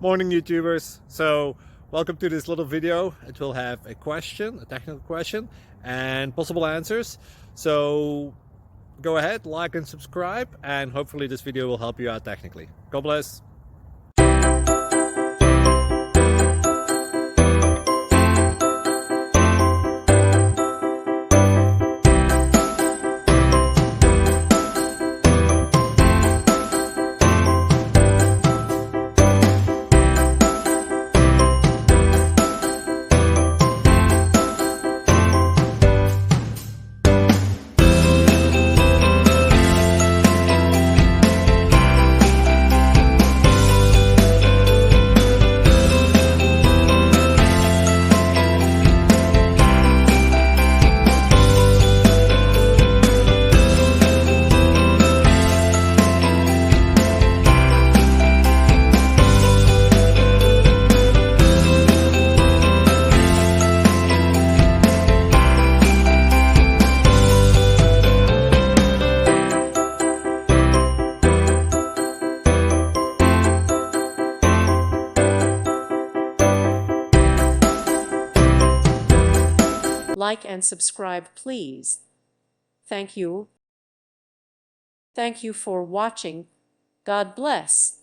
Morning YouTubers. So welcome to this little video. It will have a question, a technical question, and possible answers. So go ahead, like and subscribe, and hopefully this video will help you out technically. God bless. Like and subscribe, please. Thank you. Thank you for watching. God bless.